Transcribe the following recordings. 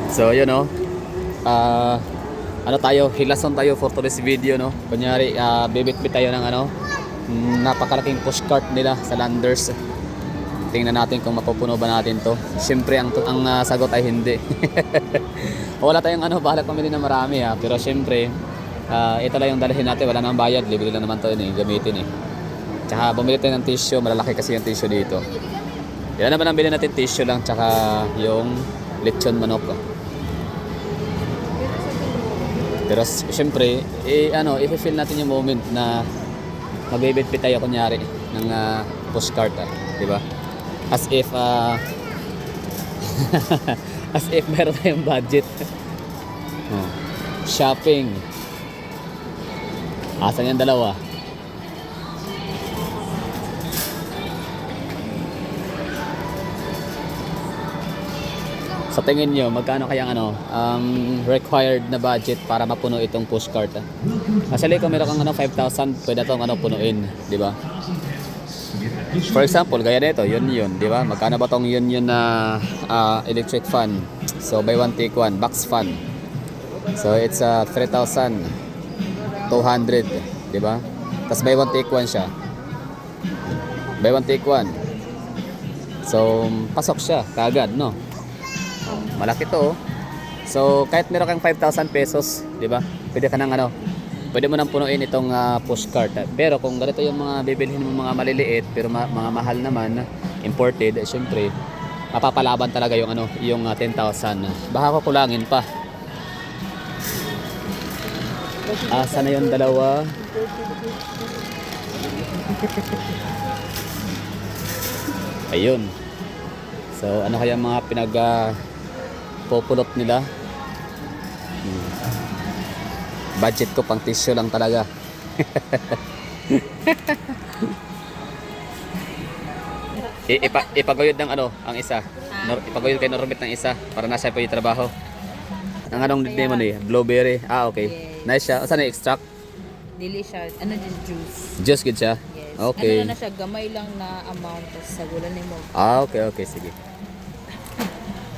So yun no. Ah, ano tayo, hilason tayo for today's video no. Kunyari, bibit-bit tayo ng ano, napakalaking pushcart nila sa Landers. Tingnan natin kung mapupuno ba natin to. Siyempre ang sagot ay hindi. Wala tayong ano, balak pamili na marami ha. Pero siyempre, ito lang yung dalhin natin. Wala nang bayad, libre lang naman to yun, gamitin eh. Tsaka bumili tayo ng tissue, malalaki kasi yung tissue dito. Yan naman ang bilhin natin, tissue lang, tsaka yung lechon manok. Pero siyempre, i-feel natin yung moment na magbibit-bit tayo kunyari ng pushcart, di ba? As if as if meron tayong budget. Shopping. Asan yung dalawa? Sa tingin nyo, magkano kaya required na budget para mapuno itong pushcart? Actually, kung meron kang 5,000, pwede itong punuin, di ba? For example, gaya nito, yun, di ba? Magkano ba tong yun na electric fan? So, buy one take one, box fan. So, it's 3,200, di ba? Tapos buy one take one siya. Buy one take one. So, pasok siya, kagad, no? Malaki to. So, kahit meron kang 5,000 pesos, di ba? Pwede ka nang pwede mo nang punuin itong pushcart. Pero kung ganito yung mga bibilhin mo mga maliliit pero mga mahal naman, imported, syempre mapapalaban talaga yung yung 10,000. Baka kukulangin pa. Asa na yung dalawa? Ayun. So, ano kaya mga populot nila? Budget ko pang tissue lang talaga. Ipaguyod ng ang isa. Ipaguyod kay Normit ng isa para nasa pa yung trabaho. Ang anong name mo ni? Blueberry. Okay. Yes. Nice siya. Saan extract? Dili siya, just juice. Juice good siya? Yes. Okay. Na siya, gamay lang na amount tapos sagulan ni mo. Okay, sige.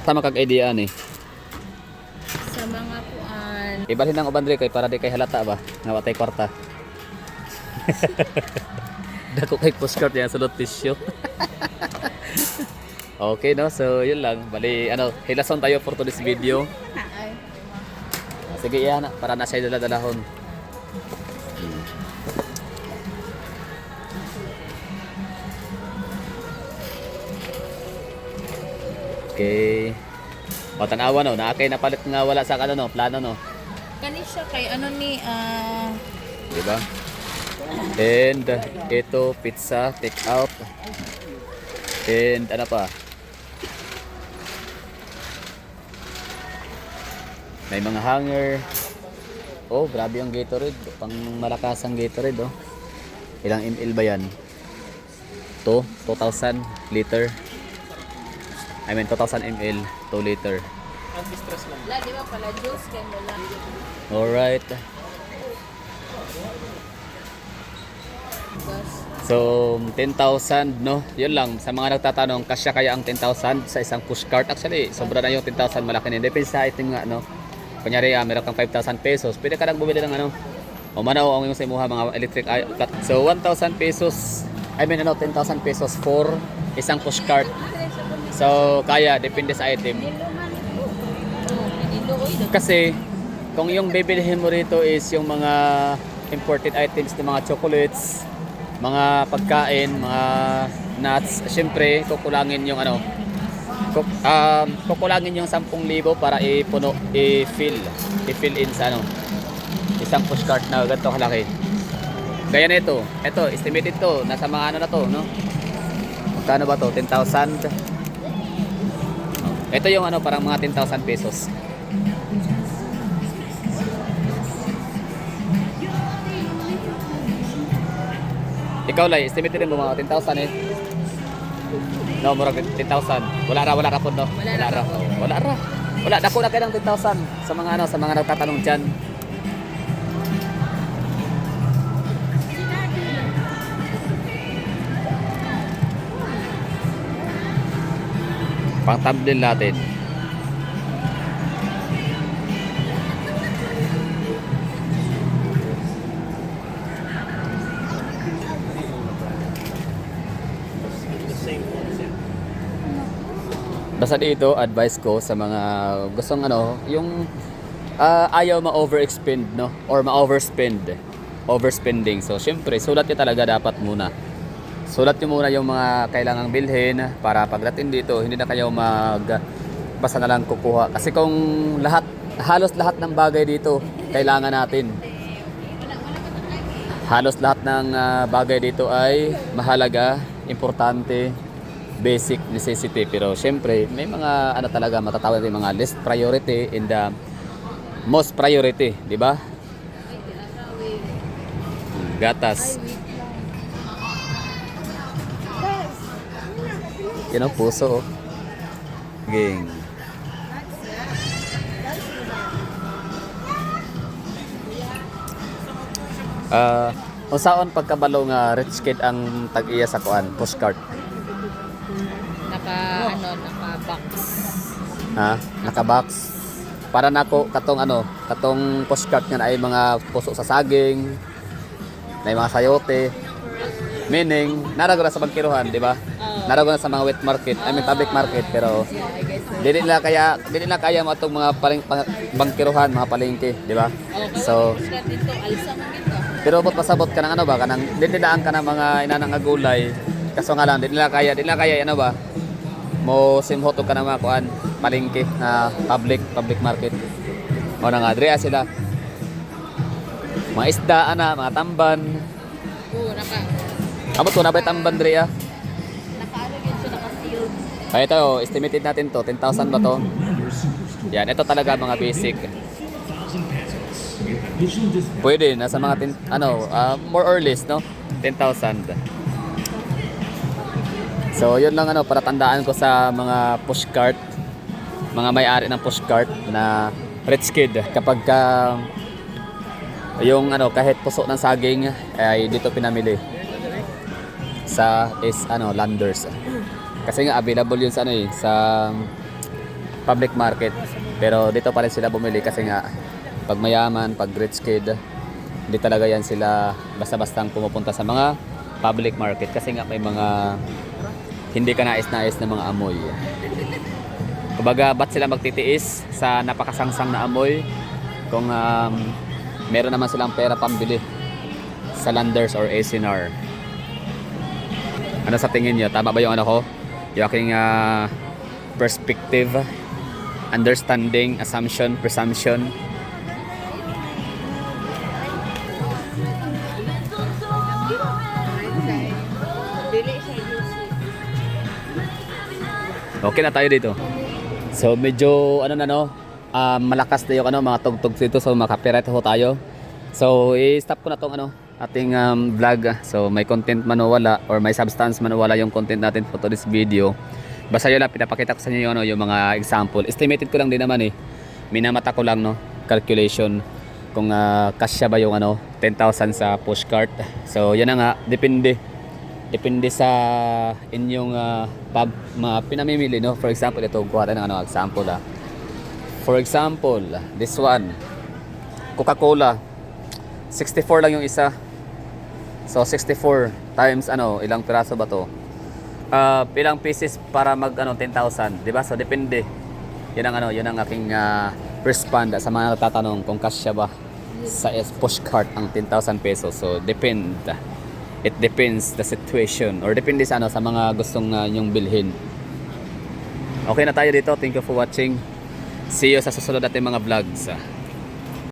Tama kag idea ni. Sa mga kuan. Ibalhin ng ubandre kay para di kay halata ba nga watay kwarta. Dako kay pushcart yan sulod tissue. Okay no, so yun lang. Bali hilason tayo for today's video. Sige yan para na siya dala-dalahon. Okay. O tanawa no, naakay napalit nga wala sa plano no. Kani siya kay Di ba? And ito pizza take out. And ano pa? May mga hanger. Oh, grabe yung Gatorade. Pang malakas ang Gatorade oh. Ilang ml ba yan? 2,000 liter. I mean 2,000 ml, 2 liter. Anti-stress lang. La, di ba pala juice kay wala. Alright. So, 10,000 no? Yun lang. Sa mga nagtatanong, kasya kaya ang 10,000 sa isang pushcart? Actually, sobra na yung 10,000, malaki na. Depende sa item nga, no? Kunyari, meron kang 5,000 pesos. Pwede ka nang bumili ng o manaw ang yung sa imuha, mga electric. So, 1,000 pesos. 10,000 pesos for isang pushcart. So, kaya, depende sa item. Kasi, kung yung bibilihin mo rito is yung mga imported items ng mga chocolates, mga pagkain, mga nuts, syempre kukulangin yung kukulangin yung 10,000 para i-fill in sa isang pushcart na ganito kalaki. Gaya nito, ito estimated to, nasa mga na to, no? Magkano ba to? 10,000. Ito yung parang mga 10,000 pesos. Ikaw lang, estimate rin mo mga 10,000 eh. No, murag 10,000. Wala ra po no. Wala dako na kay ng 10,000 sa mga sa mga nagtatanong diyan. Pang thumbnail natin. Basta dito, advice ko sa mga gustong yung ayaw ma-overexpend, no? Or ma-overspend. Overspending. So, syempre, sulat nyo talaga dapat muna. Sulat nyo muna yung mga kailangang bilhin para pagdating dito, hindi na kayo basta na lang kukuha. Kasi kung halos lahat ng bagay dito, kailangan natin. Halos lahat ng bagay dito ay mahalaga, importante, basic necessity. Pero syempre, may mga talaga matatawag natin mga least priority and the most priority, di ba? Gatas. Yan ang puso. Ging. Unsaon pagkabalo nga rich kid ang tag-iya sa kuan, postcard? Naka-box. Ha? Naka-box. Para nako katong postcard nga ay mga puso sa saging, na mga sayote. Meaning, naragod na sa bangkiruhan, di ba? Naragod na sa mga wet market, public market, pero Yeah, I guess so. dili na kaya mo itong mga bangkiruhan, mga palengke, di ba? So, Postcard dito, alsa man gito. pero pasabot ka ng kanang dinilaan ka ng mga inanang gulay. Kaso nga lang, dili na kaya mo simhot ka ng mga kuan, palengke na public market. O na nga, Adria sila. Mga isda, mga tamban. Oo, Abot ko na ba yung tamban, Drea? naka-ano yun siya, naka-sealed. Ay, ito, estimated natin to. 10,000 ba to? Yan, ito talaga mga basic. Pwede, nasa mga, more or less, no? 10,000. So, yun lang, para tandaan ko sa mga pushcart, mga may-ari ng pushcart na rich kid. Kapag yung, kahit puso ng saging, ay dito pinamili. Sa Landers. Kasi nga available yun sa sa public market. Pero dito pa rin sila bumili kasi nga pag mayaman, pag rich kid, hindi talaga yan sila basta-bastang pumupunta sa mga public market kasi nga may mga hindi ka nais-nais na mga amoy. Kumbaga, ba't sila magtitiis sa napakasangsang na amoy kung meron naman silang pera pambili sa Landers or ACNR. Ano sa tingin niyo? Tama ba yung ko? Yung aking perspective, understanding, assumption, presumption. Dili siya juicy. Okay na tayo dito. So medyo malakas na yung mga tugtog dito, so maka-copyright ho tayo. So i-stop ko na tong ating vlog. So may content man o wala or may substance man o wala yung content natin for this video. Basta yun lang, pinapakita ko sa inyo yung mga example. Estimated ko lang din naman minamata ko lang calculation kung kasya ba yung 10,000 sa pushcart. So yan na nga, depende sa inyong mga pinamimili, no? For example, ito kuha tayo ng example. For example, this one, Coca-Cola, 64 lang yung isa. So 64 times ilang piraso ba to? Ilang pieces para mag 10,000, di ba? So depende. Yun ang aking respond sa mga nagtatanong kung kasya ba sa pushcart ang 10,000 pesos. So it depends the situation or depende sa mga gustong nyong bilhin. Okay na tayo dito. Thank you for watching. See you sa susunod natin mga vlogs.